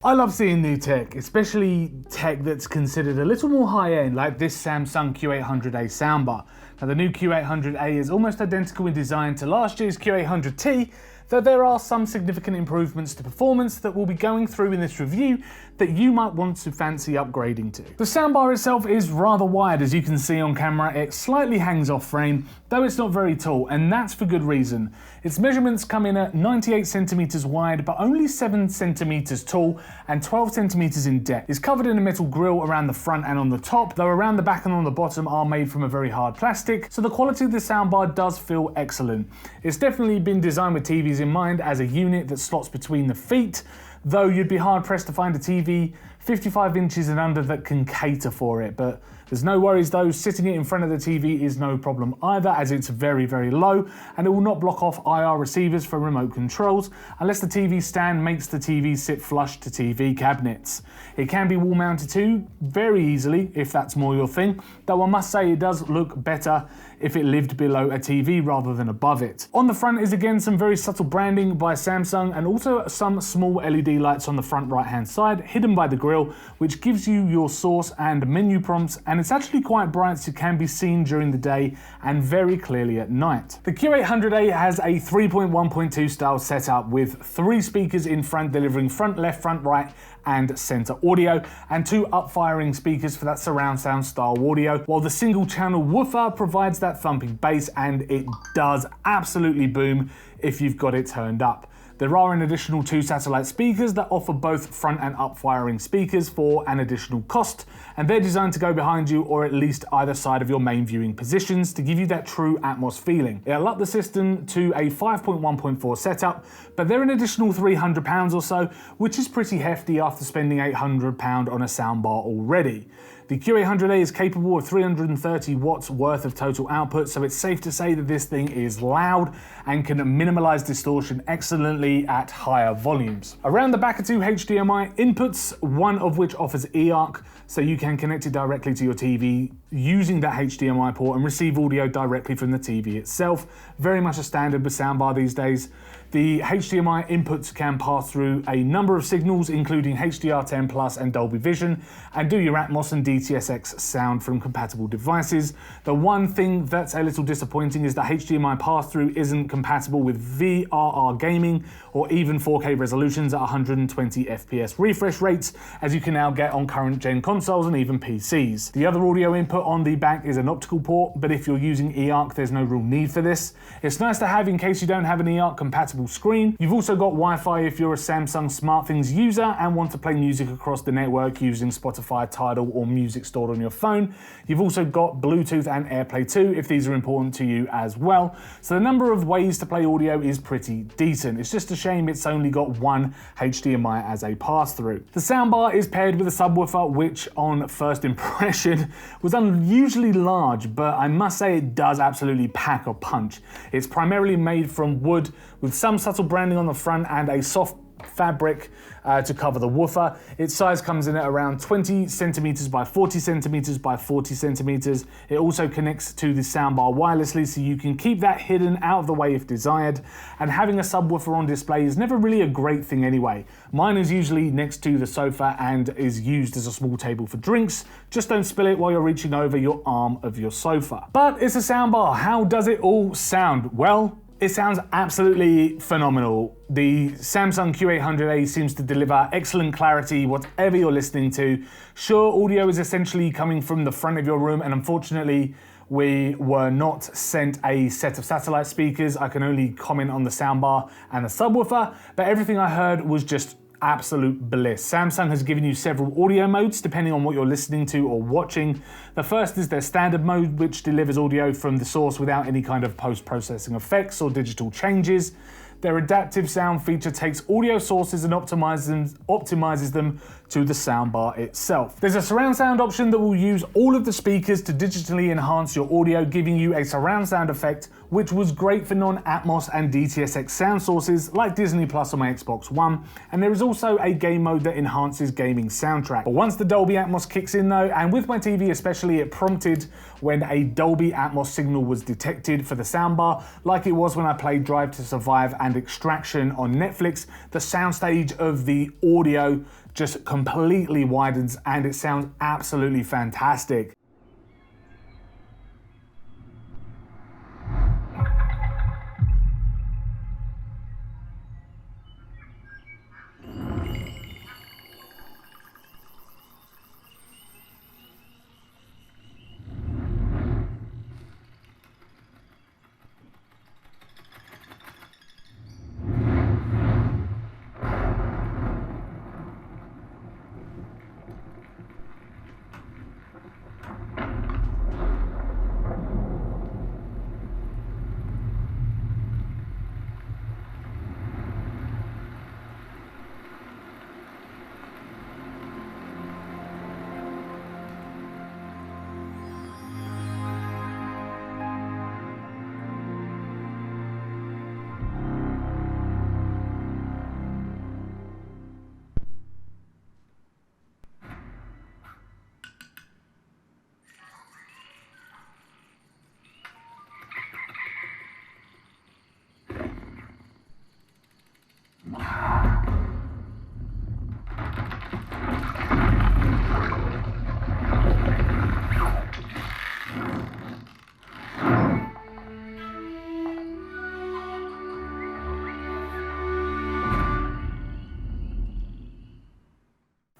I love seeing new tech, especially tech that's considered a little more high-end, like this Samsung Q800A soundbar. Now the new Q800A is almost identical in design to last year's Q800T, though there are some significant improvements to performance that we'll be going through in this review that you might want to fancy upgrading to. The soundbar itself is rather wide, as you can see on camera. It slightly hangs off frame, though it's not very tall, and that's for good reason. Its measurements come in at 98 centimeters wide, but only 7 centimeters tall and 12 centimeters in depth. It's covered in a metal grille around the front and on the top, though around the back and on the bottom are made from a very hard plastic, so the quality of the soundbar does feel excellent. It's definitely been designed with TVs in mind as a unit that slots between the feet, though you'd be hard pressed to find a TV 55 inches and under that can cater for it. But there's no worries though, sitting it in front of the TV is no problem either, as it's very, very low and it will not block off IR receivers for remote controls unless the TV stand makes the TV sit flush to TV cabinets. It can be wall mounted too, very easily, if that's more your thing, though I must say it does look better if it lived below a TV rather than above it. On the front is again some very subtle branding by Samsung and also some small LED lights on the front right hand side, hidden by the grille, which gives you your source and menu prompts, and it's actually quite bright so it can be seen during the day and very clearly at night. The Q800A has a 3.1.2 style setup with 3 speakers in front delivering front, left, front, right and center audio, and 2 up-firing speakers for that surround sound style audio, while the single channel woofer provides that thumping bass, and it does absolutely boom if you've got it turned up. There are an additional 2 satellite speakers that offer both front and up-firing speakers for an additional cost, and they're designed to go behind you or at least either side of your main viewing positions to give you that true Atmos feeling. It'll up the system to a 5.1.4 setup, but they're an additional £300 or so, which is pretty hefty after spending £800 on a soundbar already. The Q800A is capable of 330 watts worth of total output, so it's safe to say that this thing is loud and can minimize distortion excellently at higher volumes. Around the back are 2 HDMI inputs, one of which offers eARC, so you can connect it directly to your TV using that HDMI port and receive audio directly from the TV itself. Very much a standard with soundbar these days. The HDMI inputs can pass through a number of signals, including HDR10 Plus and Dolby Vision, and do your Atmos and DTS:X sound from compatible devices. The one thing that's a little disappointing is that HDMI pass-through isn't compatible with VRR gaming or even 4K resolutions at 120 FPS refresh rates, as you can now get on current gen consoles and even PCs. The other audio input on the back is an optical port, but if you're using eARC, there's no real need for this. It's nice to have in case you don't have an eARC compatible screen. You've also got Wi-Fi if you're a Samsung SmartThings user and want to play music across the network using Spotify, Tidal or music stored on your phone. You've also got Bluetooth and AirPlay 2 if these are important to you as well. So the number of ways to play audio is pretty decent. It's just a shame it's only got 1 HDMI as a pass-through. The soundbar is paired with a subwoofer, which on first impression was unusually large, but I must say it does absolutely pack a punch. It's primarily made from wood with some subtle branding on the front and a soft fabric to cover the woofer. Its size comes in at around 20 centimeters by 40 centimeters by 40 centimeters. It also connects to the soundbar wirelessly, so you can keep that hidden out of the way if desired. And having a subwoofer on display is never really a great thing anyway. Mine is usually next to the sofa and is used as a small table for drinks. Just don't spill it while you're reaching over your arm of your sofa. But it's a soundbar. How does it all sound? Well, it sounds absolutely phenomenal. The Samsung Q800A seems to deliver excellent clarity whatever you're listening to. Sure, audio is essentially coming from the front of your room, and unfortunately we were not sent a set of satellite speakers. I can only comment on the soundbar and the subwoofer, but everything I heard was just absolute bliss. Samsung has given you several audio modes depending on what you're listening to or watching. The first is their standard mode, which delivers audio from the source without any kind of post-processing effects or digital changes. Their adaptive sound feature takes audio sources and optimizes them to the soundbar itself. There's a surround sound option that will use all of the speakers to digitally enhance your audio, giving you a surround sound effect, which was great for non-Atmos and DTS:X sound sources like Disney Plus on my Xbox One. And there is also a game mode that enhances gaming soundtrack. But once the Dolby Atmos kicks in though, and with my TV especially, it prompted when a Dolby Atmos signal was detected for the soundbar, like it was when I played Drive to Survive and Extraction on Netflix. The soundstage of the audio just completely widens and it sounds absolutely fantastic.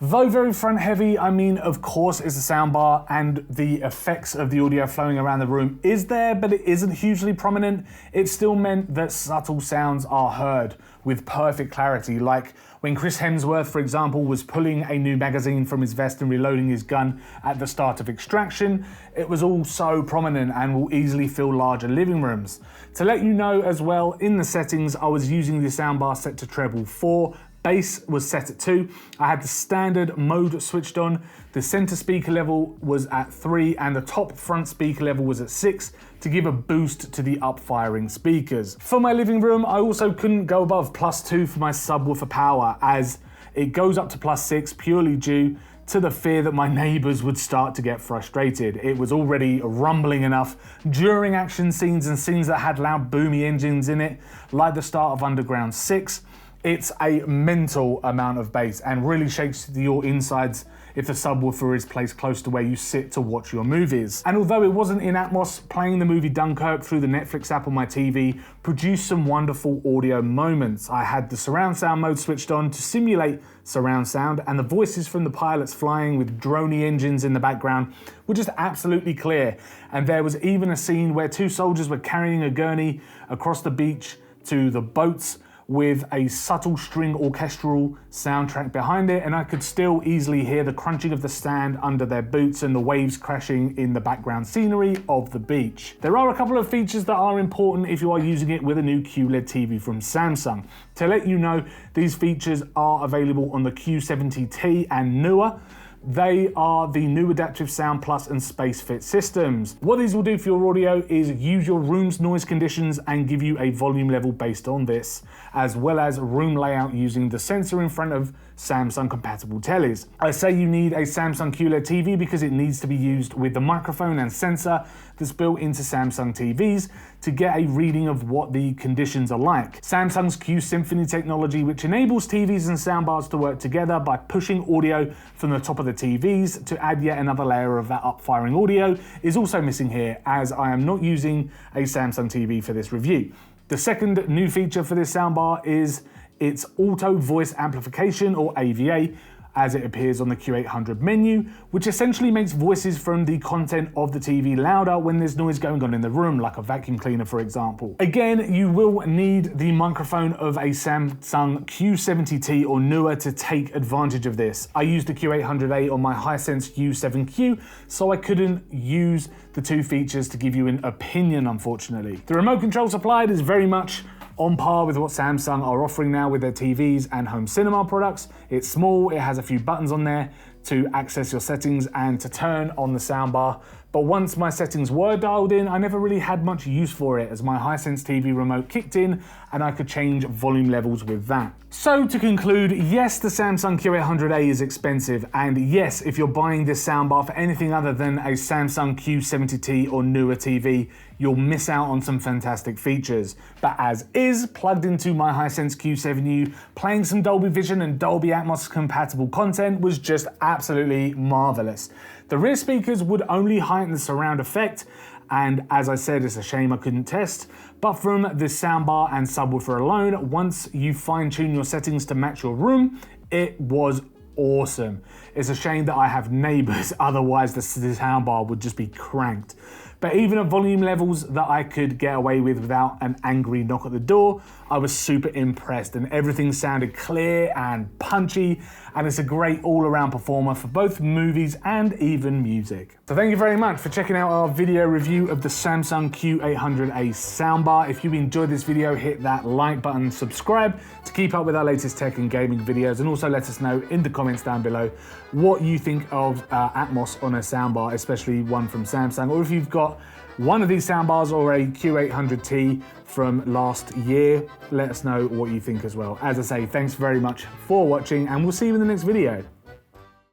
Though very front heavy, I mean, of course, is the soundbar and the effects of the audio flowing around the room is there, but it isn't hugely prominent. It still meant that subtle sounds are heard with perfect clarity, like when Chris Hemsworth, for example, was pulling a new magazine from his vest and reloading his gun at the start of Extraction. It was all so prominent and will easily fill larger living rooms. To let you know as well, in the settings, I was using the soundbar set to treble 4, bass was set at 2, I had the standard mode switched on, the center speaker level was at 3 and the top front speaker level was at 6 to give a boost to the up-firing speakers. For my living room, I also couldn't go above +2 for my subwoofer power, as it goes up to +6 purely due to the fear that my neighbors would start to get frustrated. It was already rumbling enough during action scenes and scenes that had loud boomy engines in it, like the start of Underground 6. It's a mental amount of bass and really shakes your insides if the subwoofer is placed close to where you sit to watch your movies. And although it wasn't in Atmos, playing the movie Dunkirk through the Netflix app on my TV produced some wonderful audio moments. I had the surround sound mode switched on to simulate surround sound, and the voices from the pilots flying with droney engines in the background were just absolutely clear. And there was even a scene where 2 soldiers were carrying a gurney across the beach to the boats with a subtle string orchestral soundtrack behind it, and I could still easily hear the crunching of the stand under their boots and the waves crashing in the background scenery of the beach. There are a couple of features that are important if you are using it with a new QLED TV from Samsung. To let you know, these features are available on the Q70T and newer. They are the new Adaptive Sound Plus and Space Fit systems. What these will do for your audio is use your room's noise conditions and give you a volume level based on this, as well as room layout using the sensor in front of Samsung compatible tellies. I say you need a Samsung QLED TV because it needs to be used with the microphone and sensor that's built into Samsung TVs to get a reading of what the conditions are like. Samsung's Q-Symphony technology, which enables TVs and soundbars to work together by pushing audio from the top of the TVs to add yet another layer of that up-firing audio, is also missing here, as I am not using a Samsung TV for this review. The second new feature for this soundbar is its auto voice amplification, or AVA, as it appears on the Q800 menu, which essentially makes voices from the content of the TV louder when there's noise going on in the room, like a vacuum cleaner, for example. Again, you will need the microphone of a Samsung Q70T or newer to take advantage of this. I used the Q800A on my Hisense U7Q, so I couldn't use the 2 features to give you an opinion, unfortunately. The remote control supplied is very much on par with what Samsung are offering now with their TVs and home cinema products. It's small, it has a few buttons on there to access your settings and to turn on the soundbar. But once my settings were dialed in, I never really had much use for it as my Hisense TV remote kicked in and I could change volume levels with that. So to conclude, yes, the Samsung Q800A is expensive, and yes, if you're buying this soundbar for anything other than a Samsung Q70T or newer TV, you'll miss out on some fantastic features. But as is, plugged into my Hisense Q7U, playing some Dolby Vision and Dolby Atmos compatible content was just absolutely marvelous. The rear speakers would only heighten the surround effect, and as I said, it's a shame I couldn't test, but from this soundbar and subwoofer alone, once you fine-tune your settings to match your room, it was awesome. It's a shame that I have neighbors, otherwise the soundbar would just be cranked. But even at volume levels that I could get away with without an angry knock at the door, I was super impressed, and everything sounded clear and punchy, and it's a great all-around performer for both movies and even music. So thank you very much for checking out our video review of the Samsung Q800A soundbar. If you enjoyed this video, hit that like button, subscribe to keep up with our latest tech and gaming videos, and also let us know in the comments down below what you think of Atmos on a soundbar, especially one from Samsung, or if you've got one of these soundbars or a Q800T from last year, let us know what you think as well. As I say, thanks very much for watching, and we'll see you in the next video.